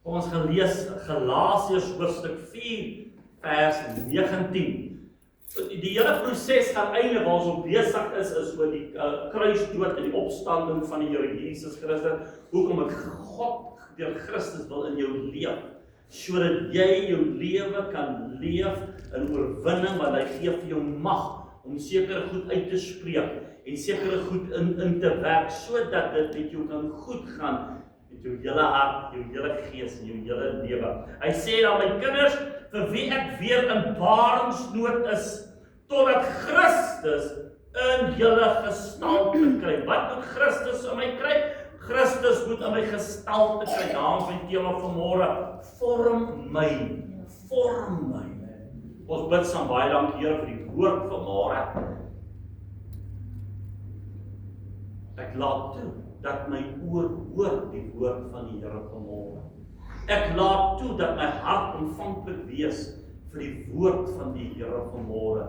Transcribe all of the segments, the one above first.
Kom ons gaan lees Galasiërs hoofstuk 4 vers 19. Die hele proses gaan eindig waar ons op besig is oor die kruisdood en die opstanding van die Here Jesus Christus. Hoekom ek God deur Christus wil in jou leef, sodat jy jou lewe kan leef in oorwinning, want hy gee vir jou mag om sekere goed uit te spreek en sekere goed in te werk, sodat dit met jou kan goed gaan met jou hele hart, jou hele gees en jou hele lewe. Hy sê dan, my kinders, vir wie ek weer in baringsnood is, totdat Christus in julle gestalte kry. Wat moet Christus in my kry? Christus moet in my gestalte kry. Daarom my tema vanmôre, vorm my. Ons bid saam baie dankie Here vir die woord vanmôre. Ek laat toe dat my oor hoor die woord van die Here vanmôre. Ek laat toe dat my hart ontvanklik wees vir die woord van die Here vanmôre.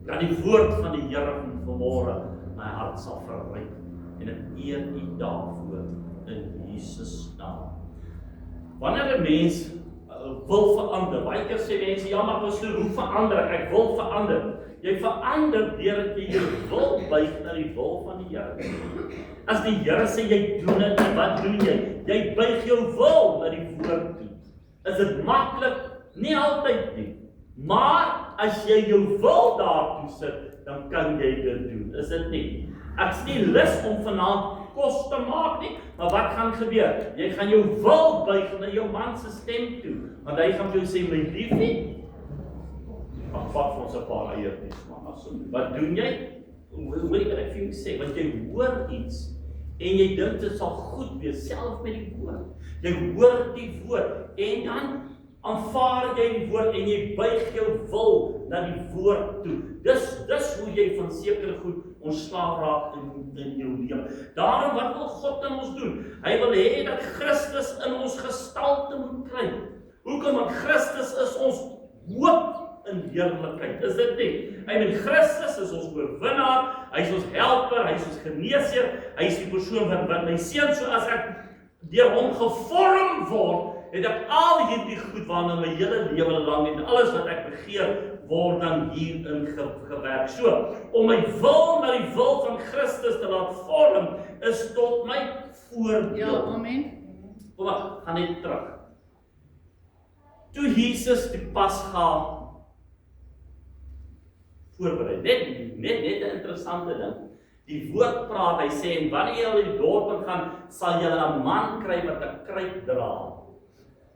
Dat die woord van die Here vanmôre my hart sal verryk. En ek eer U daarvoor in Jesus naam. Wanneer 'n mens wil verander, baie keer sê mense, ja maar pastoor, hoe verander ek? Ek wil verander. Jy verander deurdat jy jou wil buig na die wil van die Here. As die Here sê jy doen dit, wat doen jy? Jy buig jou wil na die woord toe. Is dit maklik? Nie altyd nie. Maar as jy jou wil daartoe sit, dan kan jy dit doen. Is dit nie? Ek's nie lus om vanaand kos te maak nie, maar wat gaan gebeur? Jy gaan jou wil buig na jou man se stem toe, want hy gaan vir jou sê, my liefie, vat vir ons 'n paar eiertjies, man. Wat doen jy? Hoe ek vir jou sê, want jy hoor iets en jy dink dit sal goed wees, self met die woord. Jy hoor die woord en dan aanvaar jy die woord en jy buig jou wil na die woord toe. Dis hoe jy van sekere goed ontslae raak in jou lewe. Daarom, wat wil God in ons doen? Hy wil hê dat Christus in ons gestalte moet kry. Hoekom? Want Christus is ons hoop in heerlikheid. Is dit nie? Hy met Christus is ons oorwinnaar, hy is ons helper, hy is ons geneesheer, hy is die persoon wat my seun, so as ek deur hom gevorm word, het ek al hierdie goed waarna my hele lewe lang en alles wat ek begeer word dan hierin gewerk. So, om my wil na die wil van Christus te laat vorm, is tot my voorbeeld. Ja, amen. Kom maar, gaan net terug. Toe Jesus die Pasga voorberei, net 'n interessante ding. Die woord praat, hy sê, en wanneer jy in die dorp gaan, sal jy 'n man kry wat 'n kruik dra.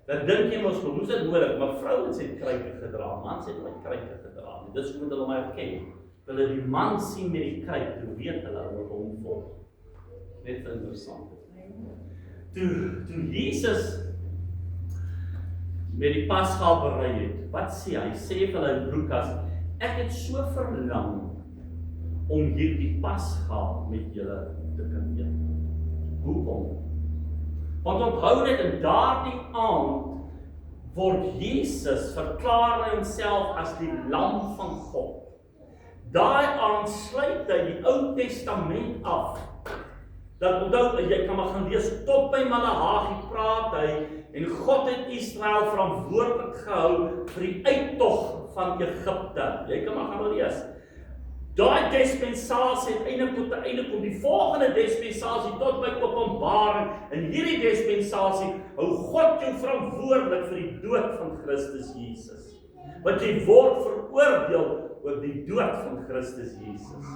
Dan dink jy mos, hoe is dit nodig? Maar vrouens het kruike gedra, mans het nooit kruike gedra. Dis hoe moet hulle my herken. Hulle die man sien met die kruik, toe weet hulle moet hom volg. Net interessant. Toe Jesus met die Pasga berei het, wat sê hy? Hy sê vir hulle in Lukas, ek het so verlang om hierdie Pasga met julle te kan eet. Hoekom? Want onthou net, in daardie aand word Jesus verklaar homself as die lam van God. Daai aand sluit hy die Ou Testament af. Dat onthou, jy kan maar gaan lees, tot by Maleagi praat hy, en God het Israel verantwoordelik gehou vir die uittog van Egipte. Jy kan maar gaan lees. Daai dispensasie het eintlik tot 'n einde kom. Die volgende dispensasie tot by Openbaring. In hierdie dispensasie hou God jou verantwoordelik vir die dood van Christus Jesus. Want jy word veroordeel oor die dood van Christus Jesus.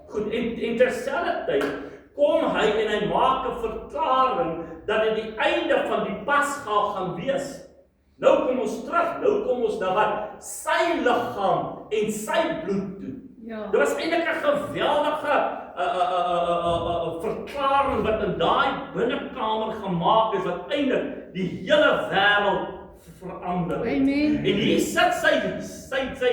Goed, en terselfdertyd kom hy en hy maak 'n verklaring dat dit die einde van die Pasga gaan wees. Nou kom ons terug, nou kom ons na wat? Sy liggaam en sy bloed toe. Ja. Dit was eintlik 'n geweldige verklaring wat in daai binnekamer gemaak is, wat eintlik die hele wêreld verander. Amen. En hier sit sy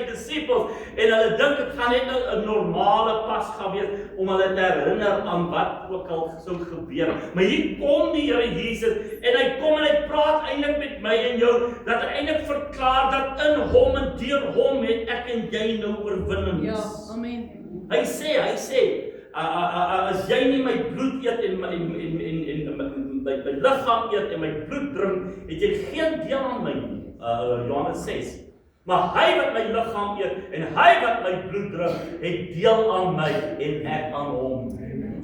disippels en hulle dink dit gaan net nou 'n normale Pasga wees om hulle te herinner aan wat ook al sou gebeur. Maar hier kom die Here Jesus en hy kom en hy praat eintlik met my en jou, dat hy eintlik verklaar dat in hom en deur hom het ek en jy nou oorwinnings. Ja, amen. Hy sê, as jy nie my bloed eet en my liggaam eet en my bloed drink, het jy geen deel aan my nie. Johannes 6. Maar hy wat my liggaam eet en hy wat my bloed drink, het deel aan my en ek aan hom.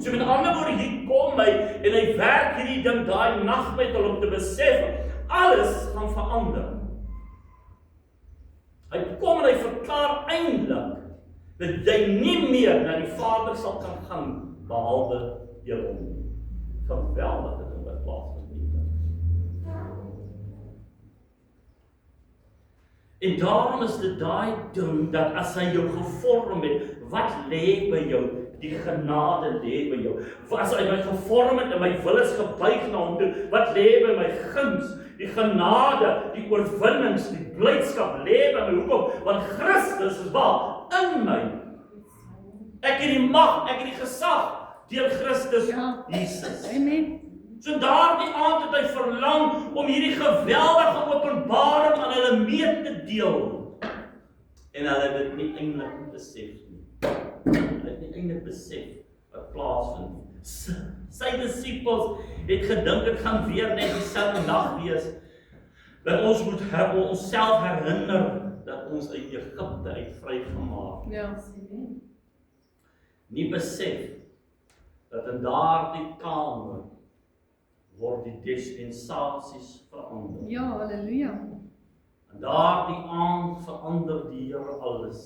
So met ander woorde, hier kom hy en hy werk hierdie ding daai nag met hom om te besef, alles gaan verander. Hy kom en hy verklaar eintlik dat jy nie meer na die Vader sal kan gaan behalwe deur hom. Geweldige ding wat plaasvind. En daarom is dit daai ding dat as hy jou gevorm het, wat lê by jou? Die genade lê by jou. As hy my gevorm het en my wil is gebuig na hom toe, wat lê by my guns? Die genade, die oorwinnings, die blydskap lê by my. Hoekom? Want Christus is waar? In my. Ek het die mag, ek het die gesag deur Christus Jesus. Amen. So daardie aand het hy verlang om hierdie geweldige openbaring aan hulle mee te deel. En hulle het dit nie eintlik besef nie. Hulle het nie eintlik besef wat plaasvind. Sy disippels het gedink dit gaan weer net dieselfde nag wees. Dat ons moet onsself herinner dat ons uit Egipte uit vrygemaak. Ja. Nie besef dat in daardie kamer word die dispensasies verander. Ja, halleluja. En daardie aand verander die Here alles.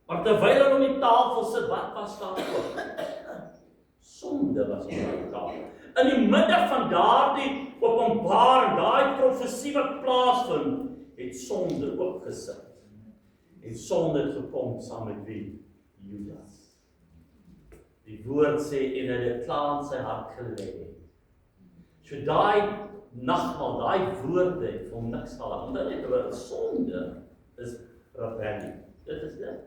Maar terwyl hulle om die tafel sit, wat was daar ook? Sonde was op die tafel. In die midde van daardie openbaring, daai profesie wat plaasvind, het sonde ook gesit. En sonde het gekom saam met wie? Judas. Die woord sê, en hy het klaar in sy hart gelê. So daai nagmaal, daai woorde het vir hom niks gehad, omdat dit oor sonde is rebellie. Dit is dit.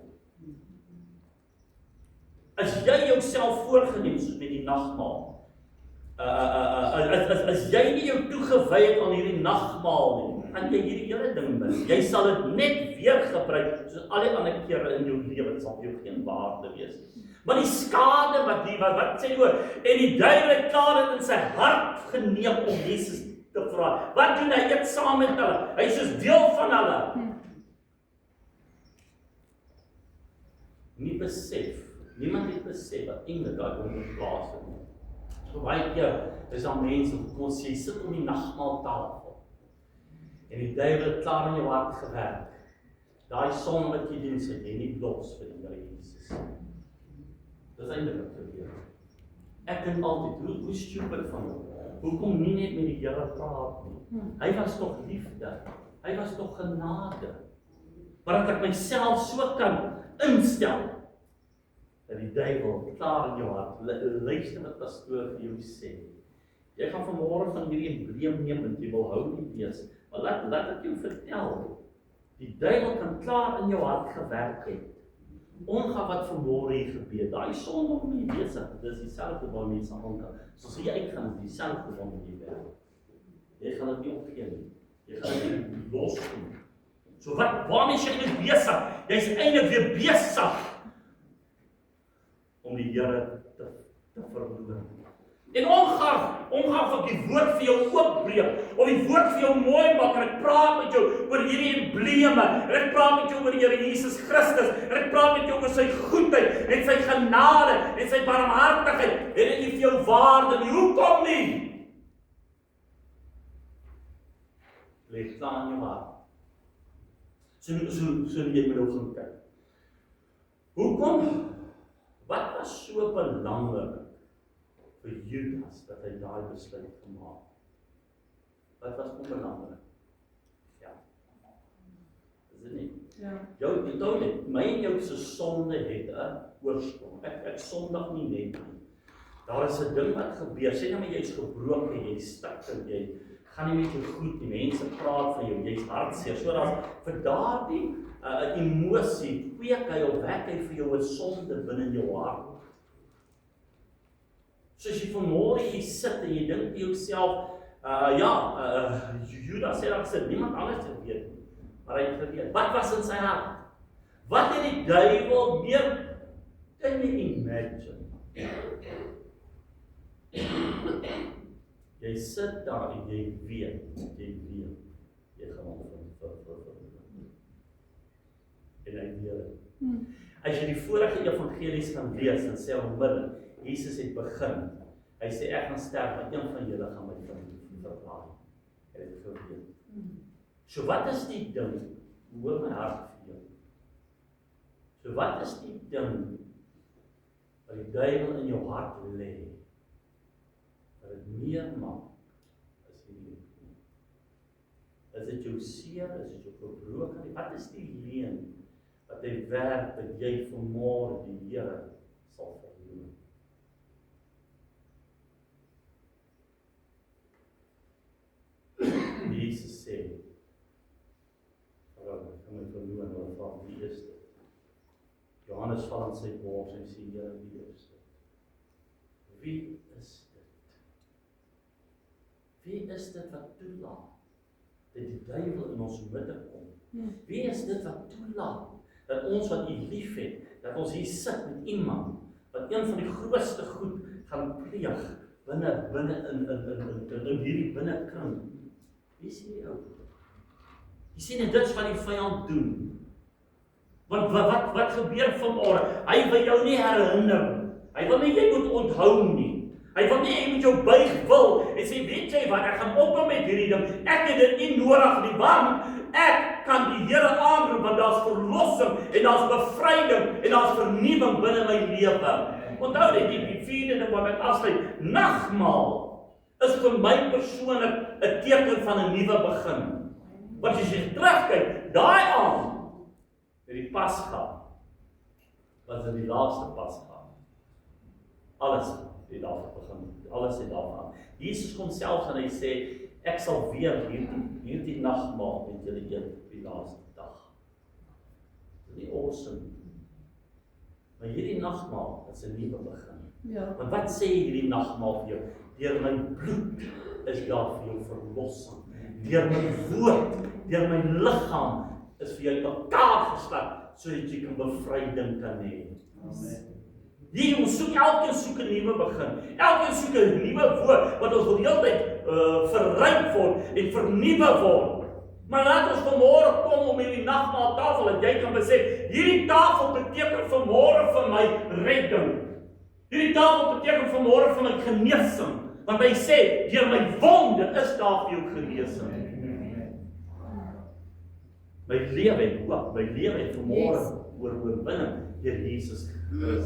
As jy jouself voorgeneem soos met die nagmaal, as jy nie jou toegewy het aan hierdie nagmaal nie, gaan jy hierdie hele ding mis. Jy sal dit net weer gebruik, soos al die ander kere in jou lewe, dit sal jou geen waarde wees. Maar die skade wat sê die woord, en die duiwel het klaar dit in sy hart geneem om Jesus te vra. Wat doen hy? Eet saam met hulle. Hy is soos deel van hulle. Nie besef, niemand het besef wat eintlik daar onderplaas het. So baie keer is daar mense wat sê, jy sit om die nagmaaltafel en die duiwel het klaar in jou hart gewerk. Daai son wat jy doen, sê jy nie los vir die Here Jesus. Dis eintlik wat gebeur. Ek dink altyd, hoe stupid van hom. Hoekom nie net met die Here praat nie? Hy was tog liefde. Hy was tog genade. Maar dat ek myself so kan instel, dat die duiwel klaar in jou hart, luister wat pastoor vir jou sê. Jy gaan vanmôre van hierdie embleem neem, want jy wil hou nie wees. Maar laat ek jou vertel, die duiwel kan klaar in jou hart gewerk het. Ongeag wat vanmôre hier gebeur, daai son nog nie besig, dis dieselfde waarmee mense aangaan. Soos jy uitgaan, is dieselfde waarmee jy werk. Jy gaan dit nie opgee nie. Jy gaan dit nie loskom. So waarmee is jy nou besig? Jy's eintlik weer besig om die Here te verloor. En ongeag of die woord vir jou oopbreek, of die woord vir jou mooi maak, en ek praat met jou oor hierdie embleme, en ek praat met jou oor die Here Jesus Christus, en ek praat met jou oor sy goedheid, en sy genade, en sy barmhartigheid, en dit gee vir jou waarde nie. Hoekom nie? Leef daar in jou hart. So jy moet ook gaan kyk. Hoekom? Wat was so belangrik vir Judas dat hy daai besluit gemaak? Wat was onbelangrik? Ja. Is dit nie? Ja. Jou net, my en jou se sonde het 'n oorsprong. Ek sondig nie net nie. Daar is 'n ding wat gebeur. Sê nou maar jy's gebroken, jy's stik en jy gaan nie met jou goed nie. Mense praat van jou, jy's hartseer. So daar's vir daardie emosie, kweek hy of wek hy vir jou 'n sonde binne in jou hart. So as jy vanmôre hier sit en jy dink by jouself, Judas sê dat sy niemand anders geweet nie, maar hy het geweet. Wat was in sy hart? Wat het die duiwel meer, can you imagine? Jy sit daar en jy weet, jy gaan hom vir. En hy weet dit. As jy die vorige evangelies gaan lees, dan sê hy onmiddellik, Jesus het begin. Hy sê, ek gaan sterf, maar een van julle gaan my verraai. Hy het geweet. So wat is die ding? Hoor my hart vir jou. So wat is die ding wat die duiwel in jou hart lê? Dat het meer maak as die liefde. Is dit jou seer, is dit jou gebroken? Wat is die leen wat hy werk, dat jy vanmôre die Here sal verloor? Jesus sê, ek gaan my verloor, en hulle vraag, wie is dit? Johannes val aan sy bors en sê, Here, wie is dit? Wie is dit? Wie is dit wat toelaat dat die duiwel in ons midde kom? Wie is dit wat toelaat dat ons wat U liefhet, dat ons hier sit met iemand wat een van die grootste goed gaan pleeg binne in hierdie binnekring? Wie is hierdie ou? Jy sien dit is wat die vyand doen. Want wat gebeur vanmôre? Hy wil jou nie herinner. Hy wil nie jy moet onthou nie. Hy wil nie jy moet jou buig wil en sê, weet jy wat, ek gaan ophou met hierdie ding. Ek het dit nie nodig nie, want ek kan die Here aanroep, want daar's verlossing en daar's bevryding en daar's vernuwing binne my lewe. Onthou net die vierde ding wat ek afsluit. Nagmaal is vir my persoonlik 'n teken van 'n nuwe begin. Want as jy terugkyk, daai aand met die Pasga was dit die laaste Pasga. Alles het daarvan begin. Alles het daarvan. Jesus kom selfs en hy sê, ek sal weer hierdie nagmaal met julle eet op die laaste dag. Dit is nie awesome. Maar hierdie nagmaal is 'n nuwe begin. Ja. Want wat sê hierdie nagmaal vir jou? Deur my bloed is daar vir jou verlossing. Deur my woord, deur my liggaam is vir jou mekaar geslag, sodat jy kan bevryding kan hê. Amen. Hier ons elkeen soek 'n nuwe begin. Elkeen soek 'n nuwe woord, wat ons wil die hele tyd verryk word en vernuwe word. Maar laat ons vanmôre kom om hierdie nagmaaltafel, en jy kan besef, hierdie tafel beteken vanmôre vir my redding. Hierdie tafel beteken vanmôre vir my genesing. Want hy sê, deur my wonde is daar vir jou genesing. My lewe het hoop, my lewe het vanmôre oorwinning deur Jesus Christus.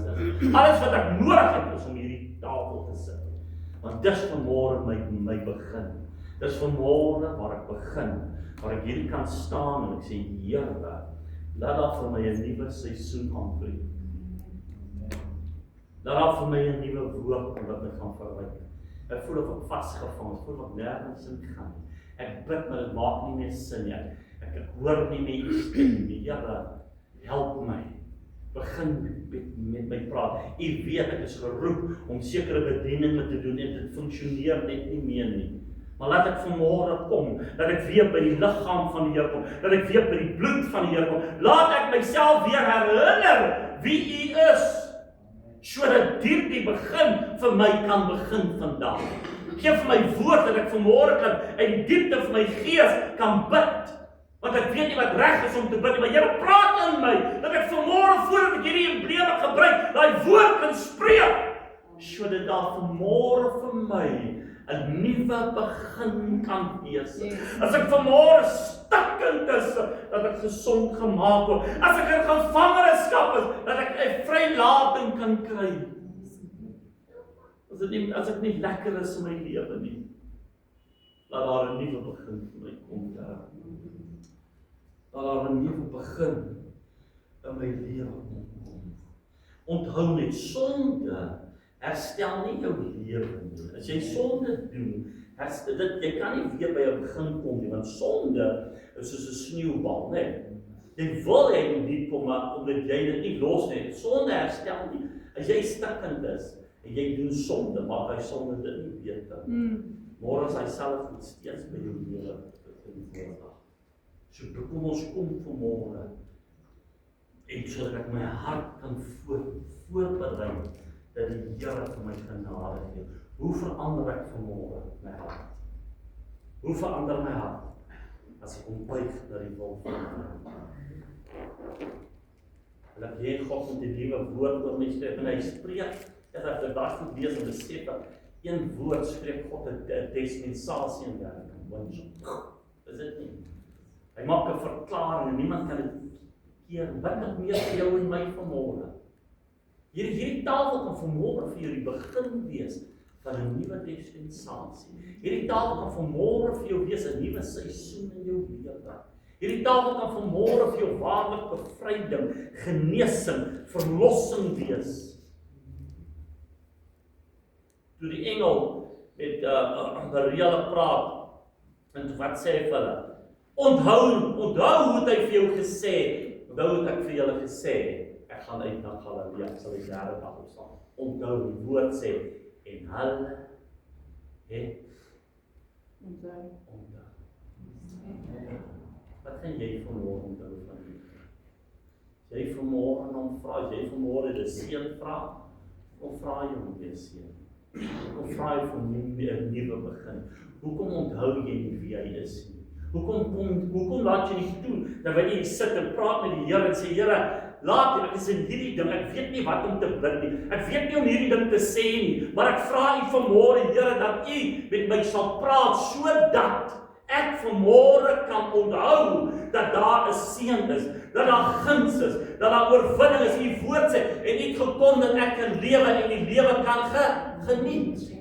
Alles wat ek nodig het is om hierdie tafel te sit. Want dis vanmôre my begin. Dis vanmôre waar ek begin, waar ek hierdie kan staan en ek sê, Here, laat daar vir my 'n nuwe seisoen aanbreek. Laat daar vir my 'n nuwe woord wat my gaan verryk. Ek voel of ek vasgevang is, voel of ek nergens in gaan. Ek bid, maar dit maak nie meer sin nie. Ek hoor nie meer U stem nie. Here, help my. Begin met my praat. U weet ek is geroep om sekere bedieninge te doen en dit funksioneer net nie meer nie. Maar laat ek vanmôre kom, dat ek weer by die liggaam van die Here kom, dat ek weer by die bloed van die Here kom. Laat ek myself weer herinner wie U is, sodat hierdie begin vir my kan begin vandag. Geef my woord dat ek vanmôre kan uit die diepte van my gees kan bid. Want ek weet nie wat reg is om te bid nie, maar Here praat in my, dat ek vanmôre voordat ek hierdie embleme gebruik, daai woord kan spreek, sodat daar vanmôre vir my 'n nuwe begin kan wees. As ek vanmôre stikkend is, dat ek gesond gemaak word. As ek in gevangenskap is, dat ek 'n vrylating kan kry. As ek nie lekker is in my lewe nie, laat daar 'n nuwe begin vir my kom. Laat daar 'n nuwe begin in my lewe kom. Onthou net, sonde herstel nie jou lewe nie. As jy sonde doen, jy kan nie weer by 'n begin kom nie, want sonde is soos 'n sneeubal, né? Jy wil hê dit kom, maar omdat jy dit nie los nie. Sonde herstel nie. As jy stikkend is en jy doen sonde, maak hy sonde dit nie beter. Môre is hy self goed steeds by jou lewe begin. So kom ons kom vanmôre en sodat ek my hart kan voorberei dat die Here vir my genade gee. Hoe verander ek vanmôre my hart? Hoe verander my hart as ek ombuig na die wil van God? En dat jy God met die liewe woord oor my skryf, en hy spreek, dat ek daar moet wees en besef dat een woord spreek God 'n dispensasie in werking. Want is dit nie? Hy maak 'n verklaring en niemand kan dit keer. Wat nog meer vir jou en my vanmôre? Hierdie tafel kan vanmôre vir jou die begin wees van 'n nuwe dispensasie. Hierdie tafel kan vanmôre vir jou wees 'n nuwe seisoen in jou lewe. Hierdie tafel kan vanmôre vir jou waarlik bevryding, genesing, verlossing wees. Toe die engel met Maria praat, en wat sê hy vir hulle? Onthou hoe het hy vir jou gesê, onthou het ek vir julle gesê, ek gaan uit na Galilea, ek sal die derde dag opstaan. Onthou, die woord sê, en hulle het onthou. Wat gaan jy vanmôre onthou van die? As jy vanmôre hom vra, as jy vanmôre die seun vra, of vra jy hom weer seun? Hoekom vra jy vir 'n nuwe begin? Hoekom onthou jy nie wie hy is nie? Hoekom laat jy nie toe, dat wanneer jy sit en praat met die Here en sê, Here, laat ek is in hierdie ding, ek weet nie wat om te bid nie, ek weet nie om hierdie ding te sê nie, maar ek vra U vanmôre, Here, dat U met my sal praat, sodat ek vanmôre kan onthou, dat daar 'n seën is, dat daar guns is, dat daar oorwinning is, U woord sê, en U het gekom dat ek kan lewe en die lewe kan geniet.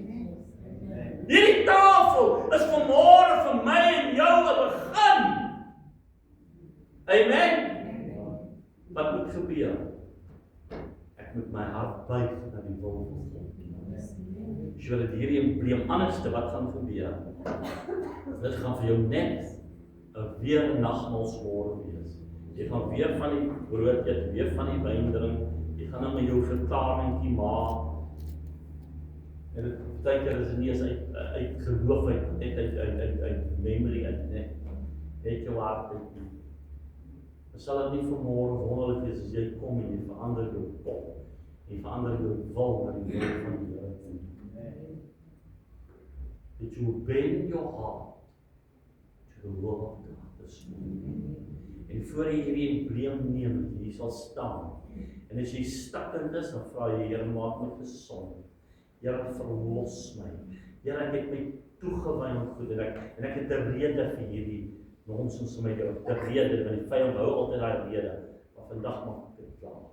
Hierdie tafel is vanmôre vir my en jou 'n begin. Amen. Wat moet gebeur? Ek moet my hart buig na die wil van God. As jy wil hierdie embleem anderste, wat gaan gebeur? Dit gaan vir jou net 'n weer nagmaalsmôre wees. Jy gaan weer van die brood eet, weer van die wyn drink, jy gaan nou met jou verklaringkie maak. En dit beteken is nie eens uit geloof uit, net uit memory uit, net jou hart uit. Dan sal dit nie vanmôre wonderlik wees as jy kom en jy verander jou kop, jy verander jou wil na die wil van die Here. That you bend your heart to the will of God this morning. En voor jy hierdie embleem neem, jy sal staan. En as jy stikkend is, dan vra jy, Here, maak my gesond. Here, verlos my. Here, ek het my toegewy aan goed en ek het 'n rede vir hierdie nonsens om my te rede, want die vyand hou altyd daai rede. Maar vandag maak ek dit klaar.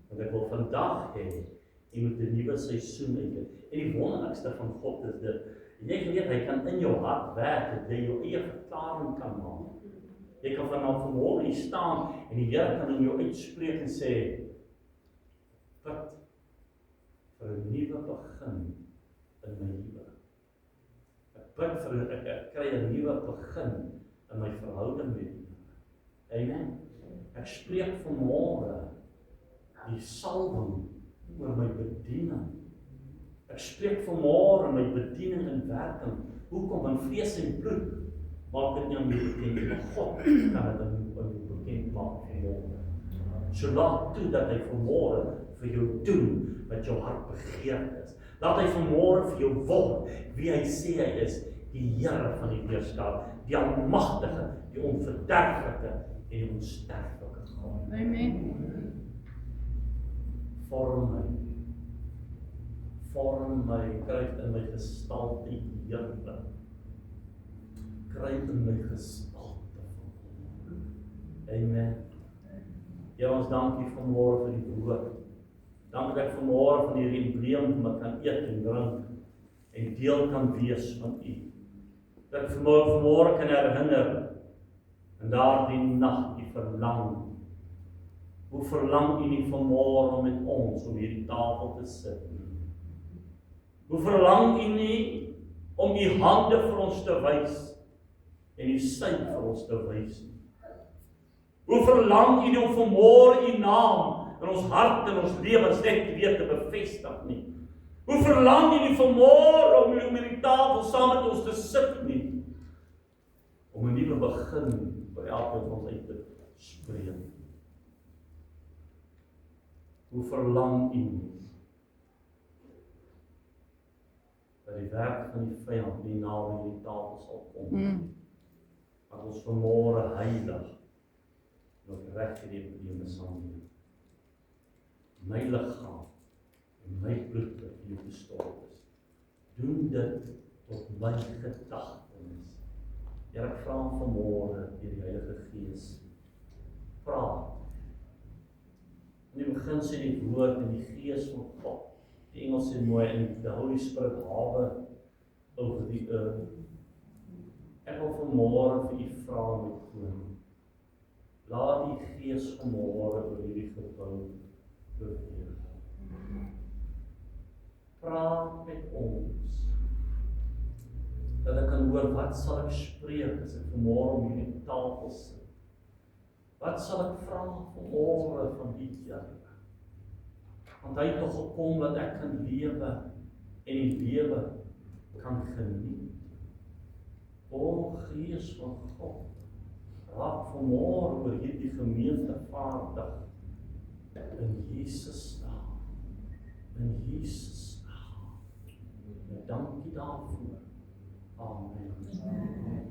Want ek wil vandag hê, jy moet 'n nuwe seisoen hê. En die wonderlikste van God is dit, jy weet, hy kan in jou hart werk, dat jy jou eie verklaring kan maak. Jy kan vanmôre hier staan en die Here kan in jou uitspreek en sê, bid vir 'n nuwe begin in my lewe. Ek bid ek kry 'n nuwe begin in my verhouding met U. Amen. Ek spreek vanmôre die salwing oor my bediening. Ek spreek vanmôre my bediening in werking. Hoekom? Want vlees en bloed maak dit nie aan my bekend, maar God kan dit aan my bekend maak vanmôre. So laat toe dat hy vanmôre vir jou doen wat jou hart begeerd is. Laat hy vanmôre vir jou word wie hy sê hy is, die Here van die weerstand, die almagtige, die onverderflike en die onsterflike God. Amen. Vorm my, kryg in my gestalte, Here. Kryg in my gestalte. Amen. Here, ons dankie vanmôre vir die woord. Dankie dat ek vanmôre van hierdie embleem wat kan eet en drink en deel kan wees van U. Dat ek vanmôre kan herinner en daardie nag die verlang. Hoe verlang U nie vanmôre om met ons om hierdie tafel te sit nie? Hoe verlang U nie om U hande vir ons te wys en U sy vir ons te wys nie? Hoe verlang U nie om vanmôre U naam in ons hart en ons lewens net weer te bevestig nie? Hoe verlang U nie vanmôre om met die tafel saam met ons te sit nie? Om 'n nuwe begin by elkeen van ons uit te spreek. Hoe verlang U nie dat die werk van die vyand nie naby hierdie tafel sal kom. Dat ons vanmôre heilig en opreg hierdie probleme sal neem. My liggaam en my bloed wat vir jou gestort is. Doen dit tot my gedagtenis. Here, ek vra vanmôre deur die Heilige Gees, praat. In die begin sê die woord en die Gees van God. Die Engels sê mooi, in the Holy Spirit hover over the earth. Ek wil vanmôre vir u vra met koning. Laat die Gees vanmôre oor hierdie gebou beweeg. Praat met ons. Dat ek kan hoor, wat sal ek spreek as ek vanmôre om hierdie tafel sit? Wat sal ek vra vanmôre van die Here? Want hy het toch gekom dat ek kan lewe en die lewe kan geniet. O Gees van God, raak vanmôre oor hierdie gemeente vaardig. In Jesus naam. In Jesus naam. En dankie daarvoor. Amen.